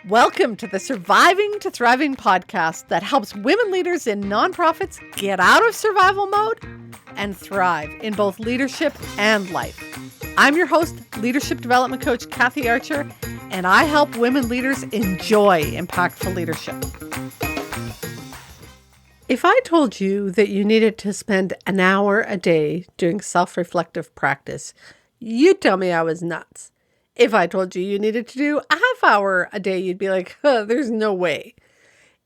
Welcome to the Surviving to Thriving podcast that helps women leaders in nonprofits get out of survival mode and thrive in both leadership and life. I'm your host, leadership development coach Kathy Archer, and I help women leaders enjoy impactful leadership. If I told you that you needed to spend an hour a day doing self-reflective practice, you'd tell me I was nuts. If I told you needed to do a half hour a day, you'd be like, there's no way.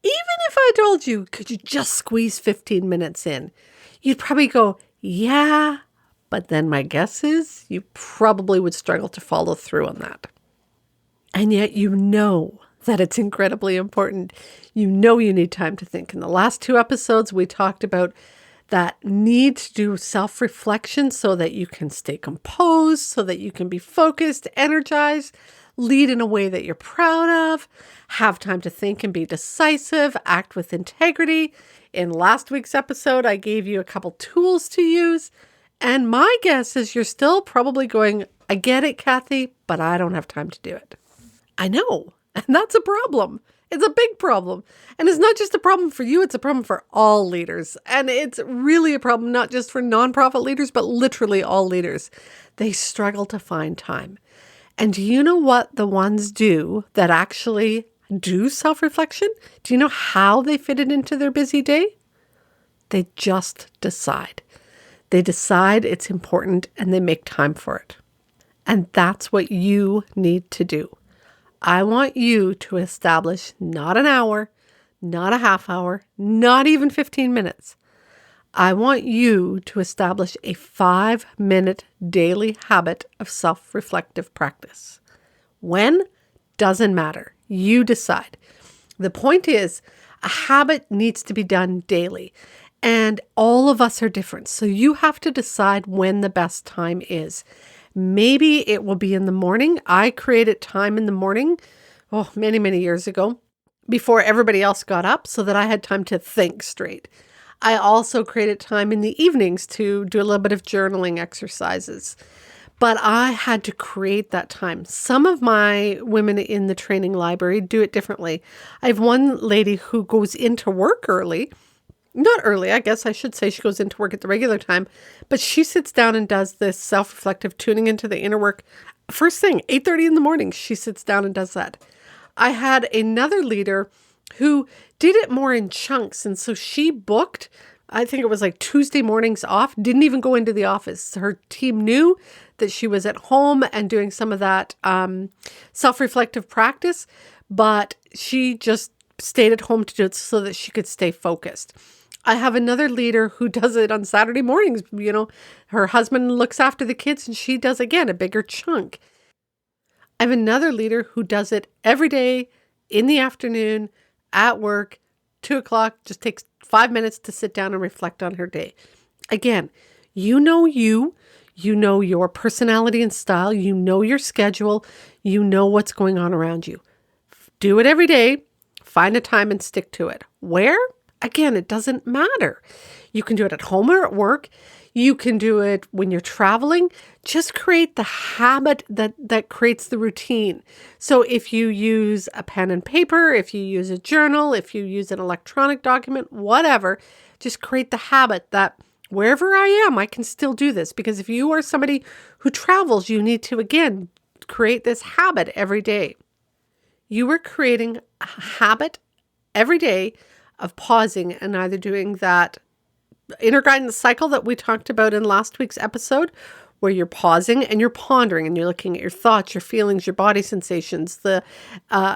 Even if I told you, could you just squeeze 15 minutes in? You'd probably go, yeah, but then my guess is you probably would struggle to follow through on that. And yet you know that it's incredibly important. You know you need time to think. In the last 2 episodes, we talked about that need to do self-reflection so that you can stay composed, so that you can be focused, energized, lead in a way that you're proud of, have time to think and be decisive, act with integrity. In last week's episode, I gave you a couple tools to use. And my guess is you're still probably going, I get it, Kathy, but I don't have time to do it. I know, and that's a problem. It's a big problem. And it's not just a problem for you, it's a problem for all leaders. And it's really a problem not just for nonprofit leaders, but literally all leaders. They struggle to find time. And do you know what the ones do that actually do self-reflection? Do you know how they fit it into their busy day? They just decide. They decide it's important and they make time for it. And that's what you need to do. I want you to establish not an hour, not a half hour, not even 15 minutes. I want you to establish a 5-minute daily habit of self-reflective practice. When? Doesn't matter. You decide. The point is, a habit needs to be done daily, and all of us are different. So you have to decide when the best time is. Maybe it will be in the morning. I created time in the morning, many, many years ago, before everybody else got up so that I had time to think straight. I also created time in the evenings to do a little bit of journaling exercises. But I had to create that time. Some of my women in the training library do it differently. I have one lady who goes into work early. Not early, I guess I should say she goes into work at the regular time, but she sits down and does this self-reflective tuning into the inner work. First thing, 8:30 in the morning, she sits down and does that. I had another leader who did it more in chunks. And so she booked, I think it was like Tuesday mornings off, didn't even go into the office. Her team knew that she was at home and doing some of that self-reflective practice, but she just stayed at home to do it so that she could stay focused. I have another leader who does it on Saturday mornings. You know, her husband looks after the kids and she does, again, a bigger chunk. I have another leader who does it every day in the afternoon at work, 2 o'clock, just takes 5 minutes to sit down and reflect on her day. Again, you know your personality and style, you know your schedule, you know what's going on around you. Do it every day, find a time and stick to it. Where? Again, it doesn't matter. You can do it at home or at work. You can do it when you're traveling. Just create the habit that creates the routine. So if you use a pen and paper, if you use a journal, if you use an electronic document, whatever, just create the habit that wherever I am, I can still do this. Because if you are somebody who travels, you need to, again, create this habit every day. You are creating a habit every day of pausing and either doing that inner guidance cycle that we talked about in last week's episode, where you're pausing and you're pondering and you're looking at your thoughts, your feelings, your body sensations, the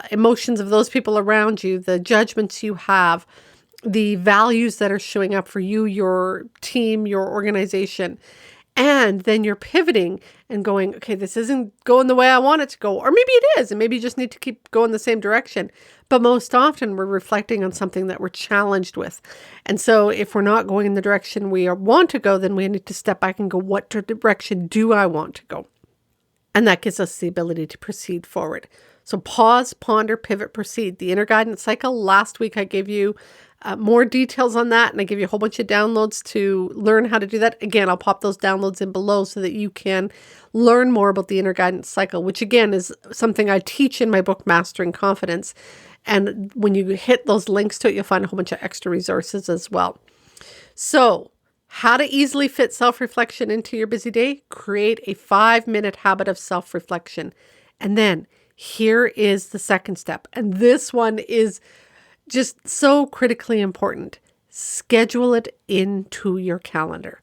emotions of those people around you, the judgments you have, the values that are showing up for you, your team, your organization. And then you're pivoting and going, okay, this isn't going the way I want it to go. Or maybe it is, and maybe you just need to keep going the same direction. But most often we're reflecting on something that we're challenged with. And so if we're not going in the direction we want to go, then we need to step back and go, what direction do I want to go? And that gives us the ability to proceed forward. So pause, ponder, pivot, proceed. The inner guidance cycle. Last week I gave you more details on that, and I give you a whole bunch of downloads to learn how to do that. Again, I'll pop those downloads in below so that you can learn more about the inner guidance cycle, which again is something I teach in my book, Mastering Confidence. And when you hit those links to it, you'll find a whole bunch of extra resources as well. So, how to easily fit self-reflection into your busy day? Create a 5-minute habit of self-reflection. And then here is the second step. And this one is just so critically important. Schedule it into your calendar.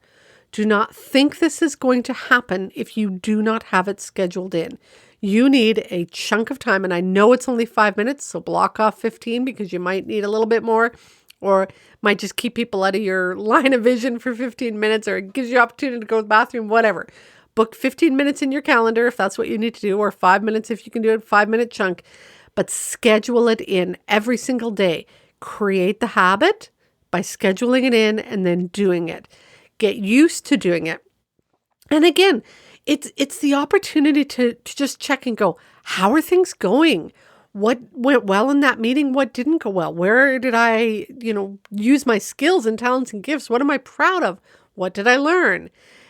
Do not think this is going to happen if you do not have it scheduled in. You need a chunk of time, and I know it's only 5 minutes, so block off 15 because you might need a little bit more, or might just keep people out of your line of vision for 15 minutes, or it gives you opportunity to go to the bathroom, whatever. Book 15 minutes in your calendar if that's what you need to do, or 5 minutes if you can do it, 5-minute chunk, but schedule it in every single day. Create the habit by scheduling it in and then doing it. Get used to doing it. And again, it's the opportunity to just check and go, how are things going? What went well in that meeting? What didn't go well? Where did I, use my skills and talents and gifts? What am I proud of? What did I learn?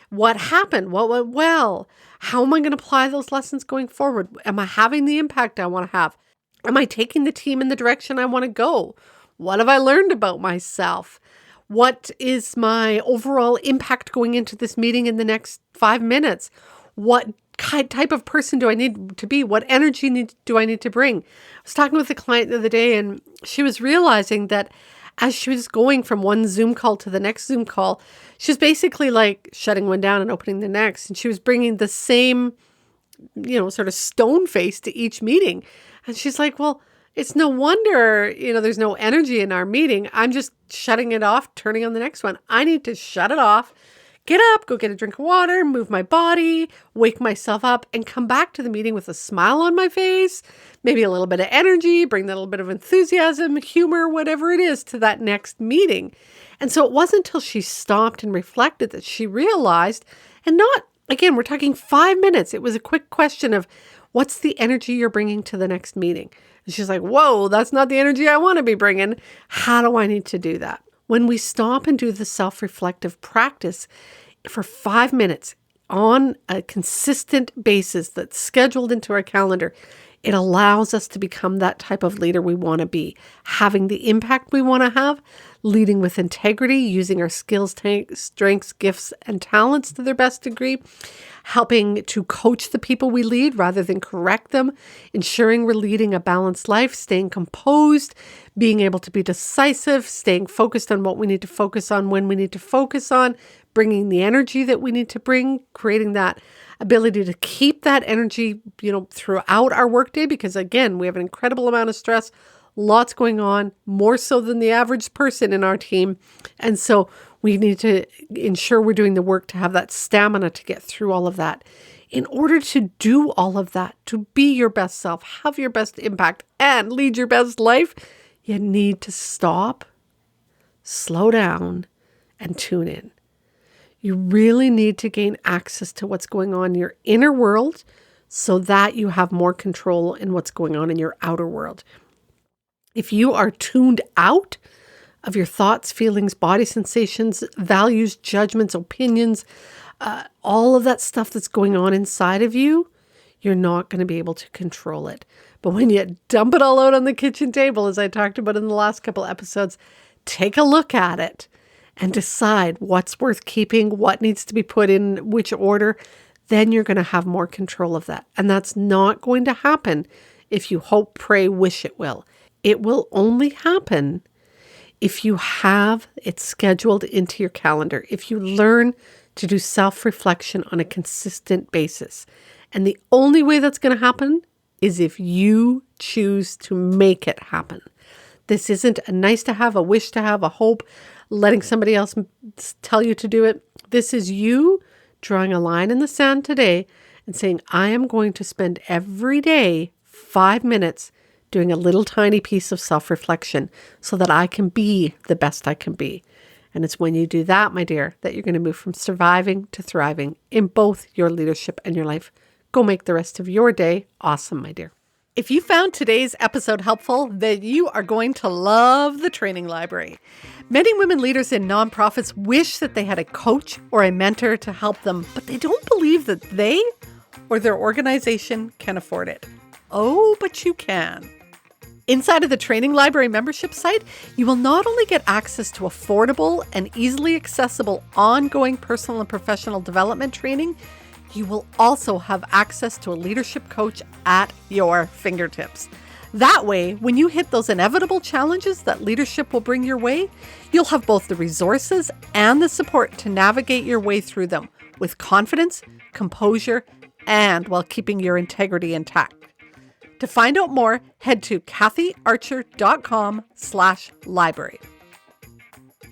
What happened? What went well? How am I going to apply those lessons going forward? Am I having the impact I want to have? Am I taking the team in the direction I want to go? What have I learned about myself? What is my overall impact going into this meeting in the next 5 minutes? What type of person do I need to be? What energy do I need to bring? I was talking with a client the other day, and she was realizing that as she was going from one Zoom call to the next Zoom call, she was basically like shutting one down and opening the next. And she was bringing the same, sort of stone face to each meeting. And she's like, well, it's no wonder, there's no energy in our meeting. I'm just shutting it off, turning on the next one. I need to shut it off, get up, go get a drink of water, move my body, wake myself up, and come back to the meeting with a smile on my face, maybe a little bit of energy, bring that little bit of enthusiasm, humor, whatever it is to that next meeting. And so it wasn't until she stopped and reflected that she realized, and not, again, we're talking 5 minutes. It was a quick question of, what's the energy you're bringing to the next meeting? And she's like, whoa, that's not the energy I want to be bringing. How do I need to do that? When we stop and do the self-reflective practice for 5 minutes on a consistent basis that's scheduled into our calendar, it allows us to become that type of leader we want to be, having the impact we want to have, leading with integrity, using our skills, strengths, gifts, and talents to their best degree, helping to coach the people we lead rather than correct them, ensuring we're leading a balanced life, staying composed, being able to be decisive, staying focused on what we need to focus on when we need to focus on, bringing the energy that we need to bring, creating that ability to keep that energy, throughout our workday, because again, we have an incredible amount of stress, lots going on, more so than the average person in our team. And so we need to ensure we're doing the work to have that stamina to get through all of that. In order to do all of that, to be your best self, have your best impact, and lead your best life, you need to stop, slow down, and tune in. You really need to gain access to what's going on in your inner world so that you have more control in what's going on in your outer world. If you are tuned out of your thoughts, feelings, body sensations, values, judgments, opinions, all of that stuff that's going on inside of you, you're not going to be able to control it. But when you dump it all out on the kitchen table, as I talked about in the last couple episodes, take a look at it and decide what's worth keeping, what needs to be put in which order. Then you're going to have more control of that. And that's not going to happen if you hope, pray, wish it will. It will only happen if you have it scheduled into your calendar, if you learn to do self-reflection on a consistent basis. And the only way that's going to happen is if you choose to make it happen. This isn't a nice to have, a wish to have, a hope, letting somebody else tell you to do it. This is you drawing a line in the sand today and saying, I am going to spend every day 5 minutes doing a little tiny piece of self-reflection so that I can be the best I can be. And it's when you do that, my dear, that you're going to move from surviving to thriving in both your leadership and your life. Go make the rest of your day awesome, my dear. If you found today's episode helpful, then you are going to love the training library. Many women leaders in nonprofits wish that they had a coach or a mentor to help them, but they don't believe that they or their organization can afford it. Oh, but you can. Inside of the Training Library membership site, you will not only get access to affordable and easily accessible ongoing personal and professional development training, you will also have access to a leadership coach at your fingertips. That way, when you hit those inevitable challenges that leadership will bring your way, you'll have both the resources and the support to navigate your way through them with confidence, composure, and while keeping your integrity intact. To find out more, head to kathyarcher.com/library.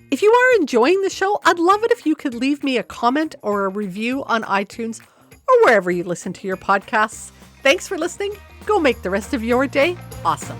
If you are enjoying the show, I'd love it if you could leave me a comment or a review on iTunes or wherever you listen to your podcasts. Thanks for listening. Go make the rest of your day awesome.